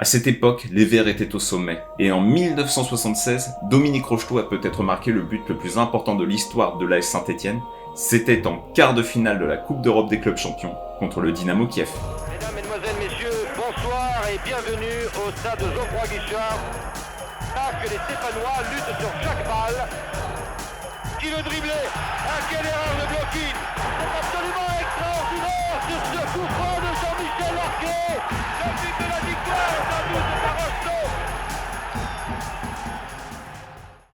À cette époque, les Verts étaient au sommet, et en 1976, Dominique Rocheteau a peut-être marqué le but le plus important de l'histoire de l'AS Saint-Étienne. C'était en quart de finale de la Coupe d'Europe des clubs champions contre le Dynamo Kiev. Mesdames, Mesdemoiselles, Messieurs, bonsoir et bienvenue au stade Geoffroy Guichard. Là que les Stéphanois luttent sur chaque balle. Qui veut dribbler? Ah, quelle erreur de blocking! C'est absolument extraordinaire sur ce coup franc de Jean-Michel Larquet. Le but de la victoire est un but de Rocheteau.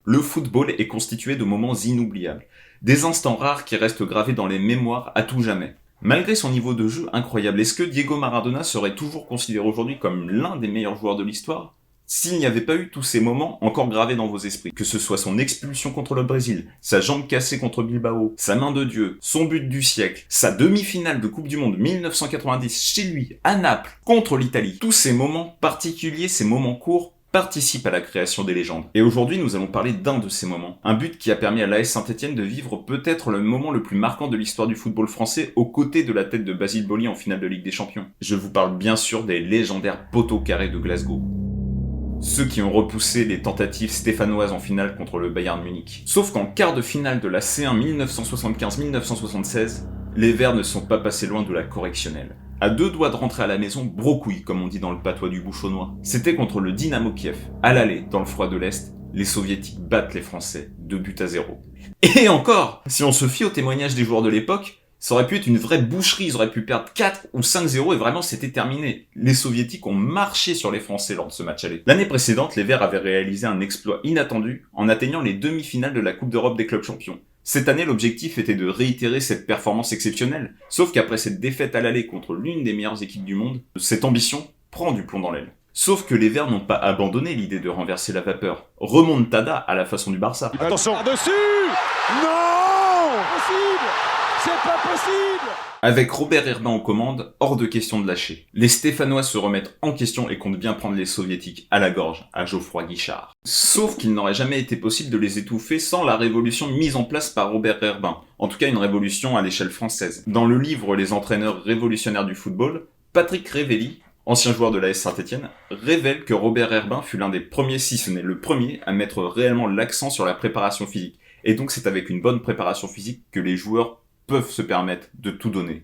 Le football est constitué de moments inoubliables, des instants rares qui restent gravés dans les mémoires à tout jamais. Malgré son niveau de jeu incroyable, est-ce que Diego Maradona serait toujours considéré aujourd'hui comme l'un des meilleurs joueurs de l'histoire ? S'il n'y avait pas eu tous ces moments encore gravés dans vos esprits, que ce soit son expulsion contre le Brésil, sa jambe cassée contre Bilbao, sa main de Dieu, son but du siècle, sa demi-finale de Coupe du Monde 1990 chez lui, à Naples, contre l'Italie, tous ces moments particuliers, ces moments courts, participent à la création des légendes. Et aujourd'hui, nous allons parler d'un de ces moments. Un but qui a permis à l'AS Saint-Étienne de vivre peut-être le moment le plus marquant de l'histoire du football français aux côtés de la tête de Basile Boli en finale de Ligue des Champions. Je vous parle bien sûr des légendaires poteaux carrés de Glasgow. Ceux qui ont repoussé les tentatives stéphanoises en finale contre le Bayern Munich. Sauf qu'en quart de finale de la C1 1975-1976, les Verts ne sont pas passés loin de la correctionnelle. À deux doigts de rentrer à la maison, brocouille comme on dit dans le patois du bouchonnois. C'était contre le Dynamo Kiev. À l'aller, dans le froid de l'Est, les Soviétiques battent les Français, 2-0. Et encore, si on se fie aux témoignages des joueurs de l'époque, ça aurait pu être une vraie boucherie, ils auraient pu perdre 4 ou 5-0 et vraiment c'était terminé. Les Soviétiques ont marché sur les Français lors de ce match aller. L'année précédente, les Verts avaient réalisé un exploit inattendu en atteignant les demi-finales de la Coupe d'Europe des clubs champions. Cette année, l'objectif était de réitérer cette performance exceptionnelle. Sauf qu'après cette défaite à l'aller contre l'une des meilleures équipes du monde, cette ambition prend du plomb dans l'aile. Sauf que les Verts n'ont pas abandonné l'idée de renverser la vapeur. Remontada à la façon du Barça. Attention, par-dessus! Non! Possible! C'est pas possible! Avec Robert Herbin aux commandes, hors de question de lâcher. Les Stéphanois se remettent en question et comptent bien prendre les Soviétiques à la gorge, à Geoffroy Guichard. Sauf qu'il n'aurait jamais été possible de les étouffer sans la révolution mise en place par Robert Herbin. En tout cas, une révolution à l'échelle française. Dans le livre Les entraîneurs révolutionnaires du football, Patrick Révelli, ancien joueur de l'AS Saint-Étienne, révèle que Robert Herbin fut l'un des premiers, si ce n'est le premier, à mettre réellement l'accent sur la préparation physique. Et donc c'est avec une bonne préparation physique que les joueurs peuvent se permettre de tout donner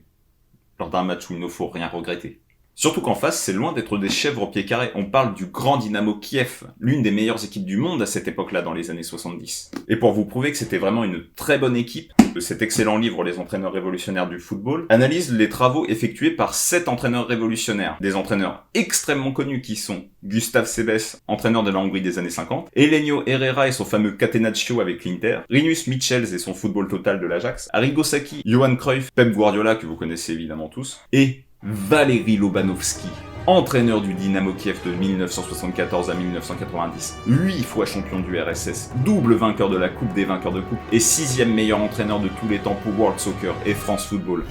lors d'un match où il ne faut rien regretter. Surtout qu'en face, c'est loin d'être des chèvres au pied carré. On parle du grand Dynamo Kiev, l'une des meilleures équipes du monde à cette époque-là dans les années 70. Et pour vous prouver que c'était vraiment une très bonne équipe, cet excellent livre Les entraîneurs révolutionnaires du football analyse les travaux effectués par 7 entraîneurs révolutionnaires. Des entraîneurs extrêmement connus qui sont Gustave Sebes, entraîneur de la Hongrie des années 50, Elenio Herrera et son fameux Catenaccio avec l'Inter, Rinus Michels et son football total de l'Ajax, Arrigo Sacchi, Johan Cruyff, Pep Guardiola que vous connaissez évidemment tous, et Valéry Lobanovski, entraîneur du Dynamo Kiev de 1974 à 1990, 8 fois champion du RSS, double vainqueur de la Coupe des vainqueurs de coupe et 6e meilleur entraîneur de tous les temps pour World Soccer et France Football.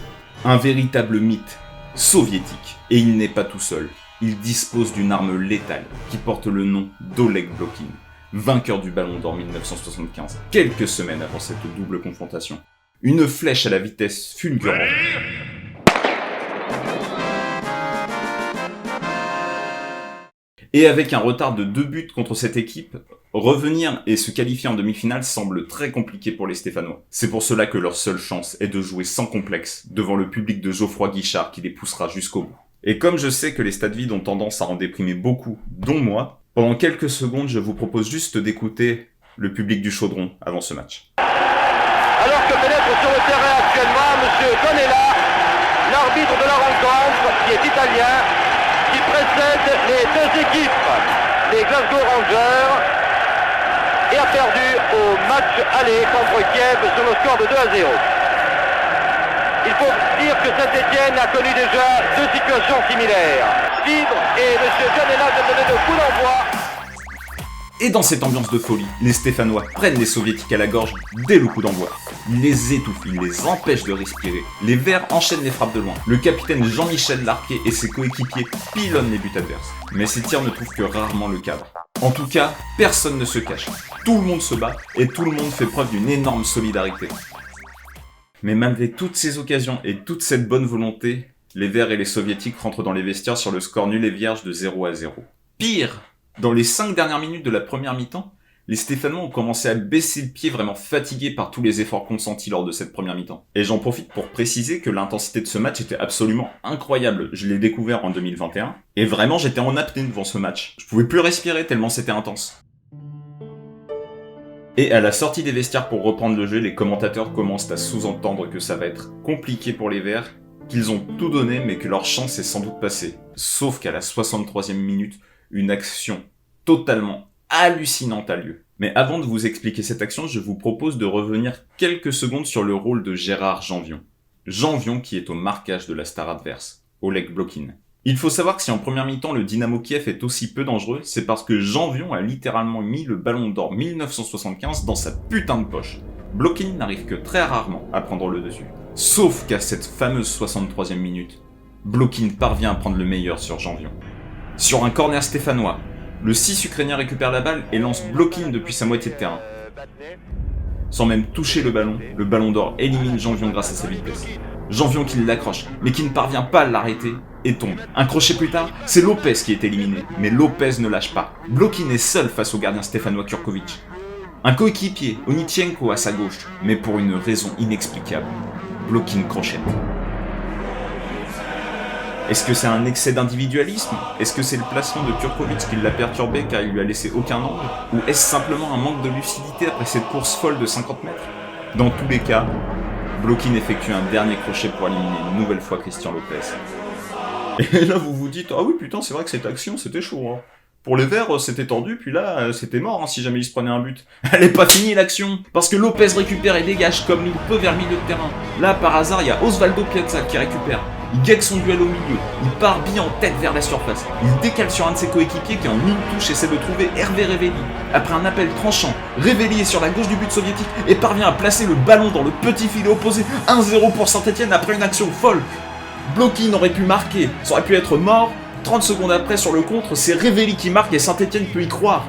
Un véritable mythe soviétique. Et il n'est pas tout seul. Il dispose d'une arme létale qui porte le nom d'Oleg Blokin, vainqueur du Ballon d'Or 1975, quelques semaines avant cette double confrontation. Une flèche à la vitesse fulgurante. Et avec un retard de 2 buts contre cette équipe, revenir et se qualifier en demi-finale semble très compliqué pour les Stéphanois. C'est pour cela que leur seule chance est de jouer sans complexe devant le public de Geoffroy Guichard qui les poussera jusqu'au bout. Et comme je sais que les stades vides ont tendance à en déprimer beaucoup, dont moi, pendant quelques secondes je vous propose juste d'écouter le public du Chaudron avant ce match. Alors que pénètre sur le terrain actuellement M. Donella, l'arbitre de la rencontre, qui est italien, qui précède les deux équipes, les Glasgow Rangers, et a perdu au match aller contre Kiev sur le score de 2-0. Il faut dire que Saint-Étienne a connu déjà 2 situations similaires. Fibre et M. Janela de donner le coup d'envoi. Et dans cette ambiance de folie, les Stéphanois prennent les Soviétiques à la gorge dès le coup d'envoi. Ils les étouffent, ils les empêchent de respirer. Les Verts enchaînent les frappes de loin. Le capitaine Jean-Michel Larquet et ses coéquipiers pilonnent les buts adverses. Mais ces tirs ne trouvent que rarement le cadre. En tout cas, personne ne se cache. Tout le monde se bat et tout le monde fait preuve d'une énorme solidarité. Mais malgré toutes ces occasions et toute cette bonne volonté, les Verts et les Soviétiques rentrent dans les vestiaires sur le score nul et vierge de 0-0. Pire, dans les 5 dernières minutes de la première mi-temps, les Stéphanois ont commencé à baisser le pied, vraiment fatigués par tous les efforts consentis lors de cette première mi-temps. Et j'en profite pour préciser que l'intensité de ce match était absolument incroyable. Je l'ai découvert en 2021, et vraiment j'étais en apnée devant ce match. Je pouvais plus respirer tellement c'était intense. Et à la sortie des vestiaires pour reprendre le jeu, les commentateurs commencent à sous-entendre que ça va être compliqué pour les Verts, qu'ils ont tout donné mais que leur chance est sans doute passée. Sauf qu'à la 63e minute, une action totalement hallucinante a lieu. Mais avant de vous expliquer cette action, je vous propose de revenir quelques secondes sur le rôle de Gérard Janvion. Janvion qui est au marquage de la star adverse, Oleg Blokin. Il faut savoir que si en première mi-temps le Dynamo Kiev est aussi peu dangereux, c'est parce que Janvion a littéralement mis le ballon d'or 1975 dans sa putain de poche. Blokin n'arrive que très rarement à prendre le dessus. Sauf qu'à cette fameuse 63e minute, Blokin parvient à prendre le meilleur sur Janvion. Sur un corner stéphanois, le 6 ukrainien récupère la balle et lance Blokin depuis sa moitié de terrain. Sans même toucher le ballon d'or élimine Janvion grâce à sa vitesse. Janvion qui l'accroche, mais qui ne parvient pas à l'arrêter et tombe. Un crochet plus tard, c'est Lopez qui est éliminé, mais Lopez ne lâche pas. Blokin est seul face au gardien stéphanois Kurkovic. Un coéquipier, Onitienko à sa gauche, mais pour une raison inexplicable, Blokin crochette. Est-ce que c'est un excès d'individualisme? Est-ce que c'est le placement de Kurkovic qui l'a perturbé car il lui a laissé aucun angle? Ou est-ce simplement un manque de lucidité après cette course folle de 50 mètres? Dans tous les cas, Blokin effectue un dernier crochet pour éliminer une nouvelle fois Christian Lopez. Et là vous vous dites, ah oui putain c'est vrai que cette action c'était chaud hein. Pour les Verts, c'était tendu, puis là, c'était mort hein, si jamais il se prenait un but. Elle est pas finie l'action, parce que Lopez récupère et dégage comme il peut vers le milieu de terrain. Là, par hasard, il y a Osvaldo Piazza qui récupère. Il gagne son duel au milieu, il part bien en tête vers la surface. Il décale sur un de ses coéquipiers qui en une touche essaie de trouver Hervé Révéli. Après un appel tranchant, Révéli est sur la gauche du but soviétique et parvient à placer le ballon dans le petit filet opposé. 1-0 pour Saint-Etienne après une action folle. Blokin aurait pu marquer, ça aurait pu être mort. 30 secondes après, sur le contre, c'est Révéli qui marque et Saint-Etienne peut y croire.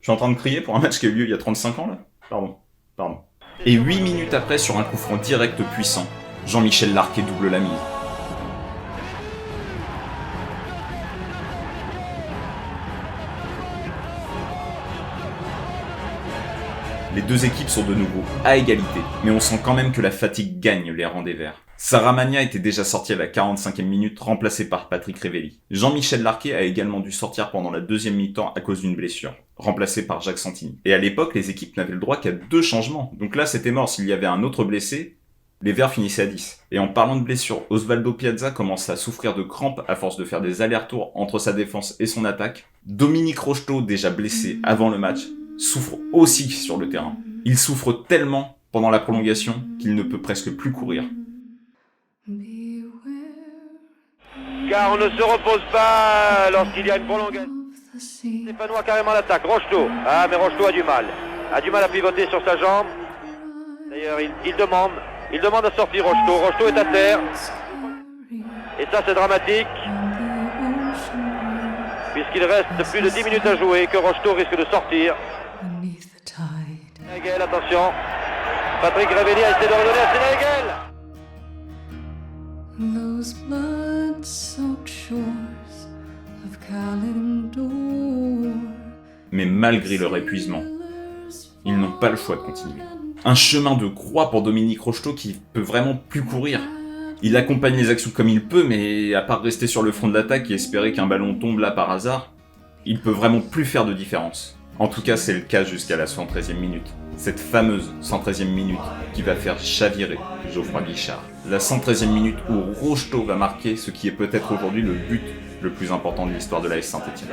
Je suis en train de crier pour un match qui a eu lieu il y a 35 ans, là. Pardon. Et 8 minutes après, sur un coup franc direct puissant, Jean-Michel Larquet double la mise. Les deux équipes sont de nouveau à égalité, mais on sent quand même que la fatigue gagne les rangs des Verts. Sarah Magna était déjà sorti à la 45e minute, remplacé par Patrick Révéli. Jean-Michel Larquet a également dû sortir pendant la deuxième mi-temps à cause d'une blessure, remplacé par Jacques Santini. Et à l'époque, les équipes n'avaient le droit qu'à 2 changements. Donc là, c'était mort. S'il y avait un autre blessé, les Verts finissaient à 10. Et en parlant de blessure, Osvaldo Piazza commence à souffrir de crampes à force de faire des allers-retours entre sa défense et son attaque. Dominique Rocheteau, déjà blessé avant le match, souffre aussi sur le terrain. Il souffre tellement pendant la prolongation qu'il ne peut presque plus courir. Car on ne se repose pas lorsqu'il y a une prolongation. Stéphanois carrément l'attaque. Rocheteau. Ah, mais Rocheteau a du mal. A du mal à pivoter sur sa jambe. D'ailleurs, il demande à sortir Rocheteau. Rocheteau est à terre. Et ça, c'est dramatique. Puisqu'il reste plus de 10 minutes à jouer, que Rocheteau risque de sortir. Sénégal, attention. Patrick Révéli a essayé de redonner à Sénégal. Those blood-soaked shores of Kalimdor. Mais malgré leur épuisement, ils n'ont pas le choix de continuer. Un chemin de croix pour Dominique Rocheteau qui peut vraiment plus courir. Il accompagne les actions comme il peut, mais à part rester sur le front de l'attaque et espérer qu'un ballon tombe là par hasard, il peut vraiment plus faire de différence. En tout cas, c'est le cas jusqu'à la 113e minute. Cette fameuse 113e minute qui va faire chavirer Geoffroy Guichard. La 113e minute où Rocheteau va marquer ce qui est peut-être aujourd'hui le but le plus important de l'histoire de l'AS Saint-Etienne.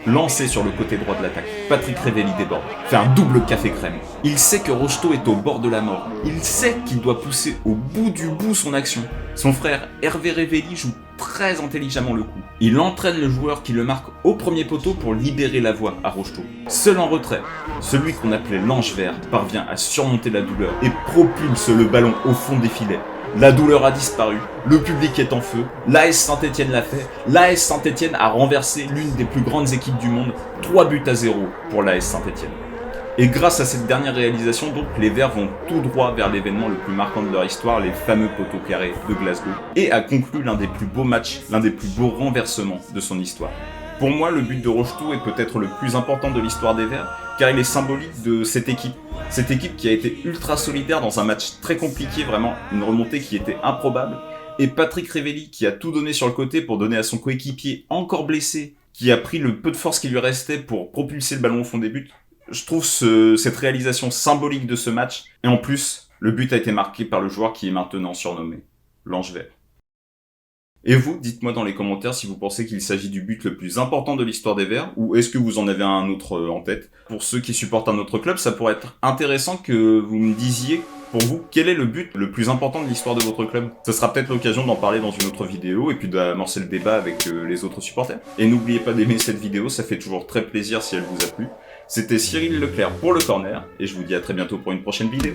Lancé sur le côté droit de l'attaque, Patrick Révéli déborde, fait un double café crème. Il sait que Rocheteau est au bord de la mort. Il sait qu'il doit pousser au bout du bout son action. Son frère Hervé Révéli joue très intelligemment le coup. Il entraîne le joueur qui le marque au premier poteau pour libérer la voie à Rocheteau. Seul en retrait, celui qu'on appelait l'ange vert parvient à surmonter la douleur et propulse le ballon au fond des filets. La douleur a disparu, le public est en feu, l'AS Saint-Etienne l'a fait, l'AS Saint-Etienne a renversé l'une des plus grandes équipes du monde, 3-0 pour l'AS Saint-Etienne. Et grâce à cette dernière réalisation, donc, les Verts vont tout droit vers l'événement le plus marquant de leur histoire, les fameux poteaux carrés de Glasgow, et a conclu l'un des plus beaux matchs, l'un des plus beaux renversements de son histoire. Pour moi, le but de Rochetou est peut-être le plus important de l'histoire des Verts, car il est symbolique de cette équipe. Cette équipe qui a été ultra solidaire dans un match très compliqué, vraiment une remontée qui était improbable, et Patrick Révelli qui a tout donné sur le côté pour donner à son coéquipier encore blessé, qui a pris le peu de force qui lui restait pour propulser le ballon au fond des buts. Je trouve cette réalisation symbolique de ce match, et en plus, le but a été marqué par le joueur qui est maintenant surnommé l'Ange Vert. Et vous, dites-moi dans les commentaires si vous pensez qu'il s'agit du but le plus important de l'histoire des Verts, ou est-ce que vous en avez un autre en tête. Pour ceux qui supportent un autre club, ça pourrait être intéressant que vous me disiez, pour vous, quel est le but le plus important de l'histoire de votre club. Ça sera peut-être l'occasion d'en parler dans une autre vidéo, et puis d'amorcer le débat avec les autres supporters. Et n'oubliez pas d'aimer cette vidéo, ça fait toujours très plaisir si elle vous a plu. C'était Cyril Leclerc pour Le Corner, et je vous dis à très bientôt pour une prochaine vidéo.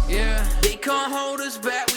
Yeah, they can't hold us back.